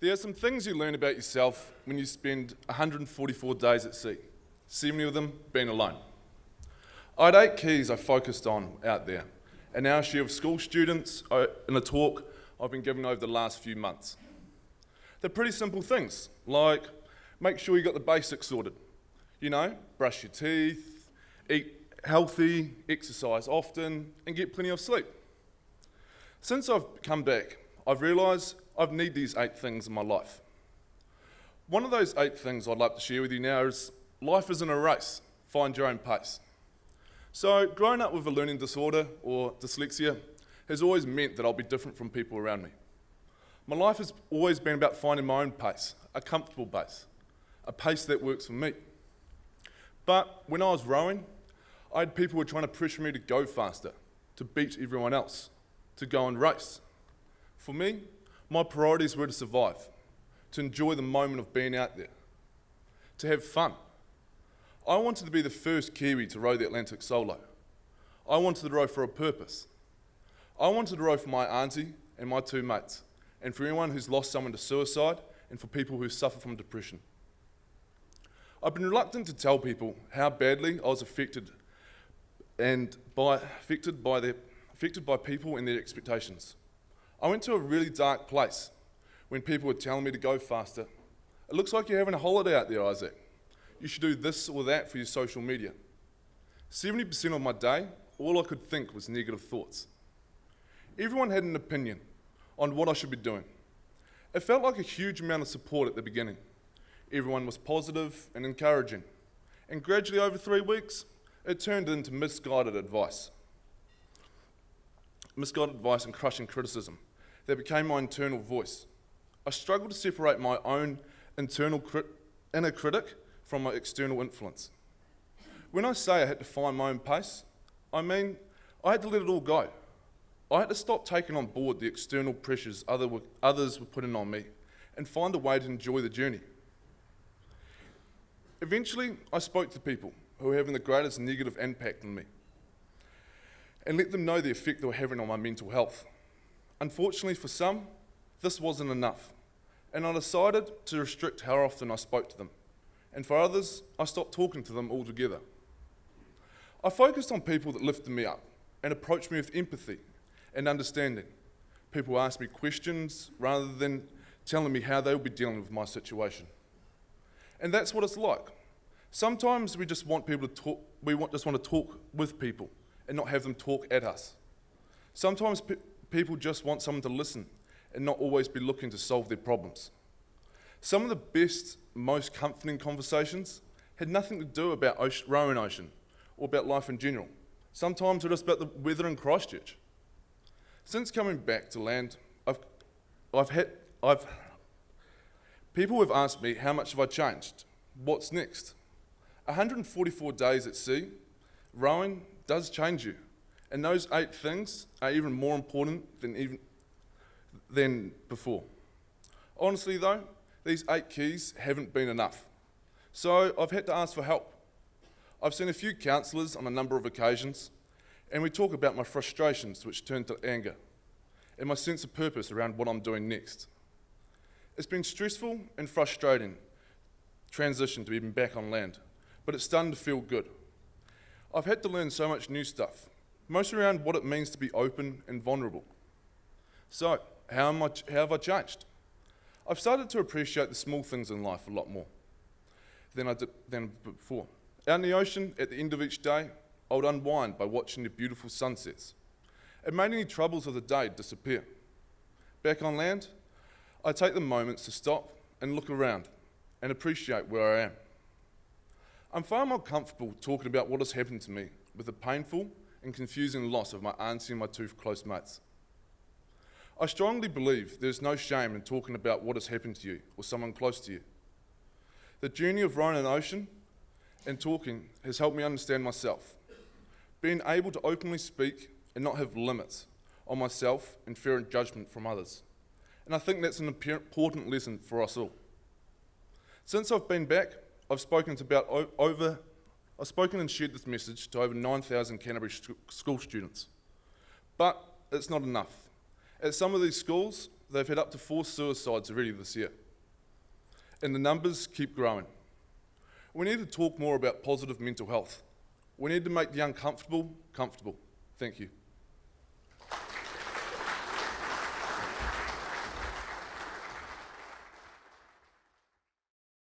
There are some things you learn about yourself when you spend 144 days at sea, 70 of them being alone. I had 8 keys I focused on out there, and now I share with school students in a talk I've been giving over the last few months. They're pretty simple things, like make sure you got the basics sorted. You know, brush your teeth, eat healthy, exercise often, and get plenty of sleep. Since I've come back, I've realised I need these 8 things in my life. One of those 8 things I'd like to share with you now is life isn't a race, find your own pace. So growing up with a learning disorder or dyslexia has always meant that I'll be different from people around me. My life has always been about finding my own pace, a comfortable pace, a pace that works for me. But when I was rowing, I had people who were trying to pressure me to go faster, to beat everyone else, to go and race. For me, my priorities were to survive, to enjoy the moment of being out there, to have fun. I wanted to be the first Kiwi to row the Atlantic solo. I wanted to row for a purpose. I wanted to row for my auntie and my 2 mates, and for anyone who's lost someone to suicide, and for people who suffer from depression. I've been reluctant to tell people how badly I was affected by people and their expectations. I went to a really dark place when people were telling me to go faster. It looks like you're having a holiday out there, Isaac. You should do this or that for your social media. 70% of my day, all I could think was negative thoughts. Everyone had an opinion on what I should be doing. It felt like a huge amount of support at the beginning. Everyone was positive and encouraging. And gradually over 3 weeks, it turned into misguided advice and crushing criticism that became my internal voice. I struggled to separate my own inner critic from my external influence. When I say I had to find my own pace, I mean I had to let it all go. I had to stop taking on board the external pressures others were putting on me and find a way to enjoy the journey. Eventually, I spoke to people who were having the greatest negative impact on me and let them know the effect they were having on my mental health. Unfortunately for some, this wasn't enough, and I decided to restrict how often I spoke to them, and for others, I stopped talking to them altogether. I focused on people that lifted me up and approached me with empathy and understanding. People asked me questions rather than telling me how they would be dealing with my situation. And that's what it's like. Sometimes we just want people to talk, just want to talk with people and not have them talk at us. Sometimes people just want someone to listen and not always be looking to solve their problems. Some of the best, most comforting conversations had nothing to do about rowing ocean or about life in general. Sometimes they're just about the weather in Christchurch. Since coming back to land, people have asked me how much have I changed? What's next? 144 days at sea, rowing does change you. And those 8 things are even more important than before. Honestly though, these 8 keys haven't been enough. So I've had to ask for help. I've seen a few counsellors on a number of occasions, and we talk about my frustrations which turned to anger, and my sense of purpose around what I'm doing next. It's been stressful and frustrating transition to even back on land, but it's starting to feel good. I've had to learn so much new stuff, mostly around what it means to be open and vulnerable. So, how have I changed? I've started to appreciate the small things in life a lot more than before. Out in the ocean, at the end of each day, I would unwind by watching the beautiful sunsets. It made any troubles of the day disappear. Back on land, I take the moments to stop and look around and appreciate where I am. I'm far more comfortable talking about what has happened to me with the painful and confusing loss of my auntie and my 2 close mates. I strongly believe there's no shame in talking about what has happened to you or someone close to you. The journey of rowing an ocean and talking has helped me understand myself. Being able to openly speak and not have limits on myself and fear and judgment from others. And I think that's an important lesson for us all. Since I've been back, I've spoken and shared this message to over 9,000 Canterbury school students. But it's not enough. At some of these schools, they've had up to 4 suicides already this year. And the numbers keep growing. We need to talk more about positive mental health. We need to make the uncomfortable comfortable. Thank you.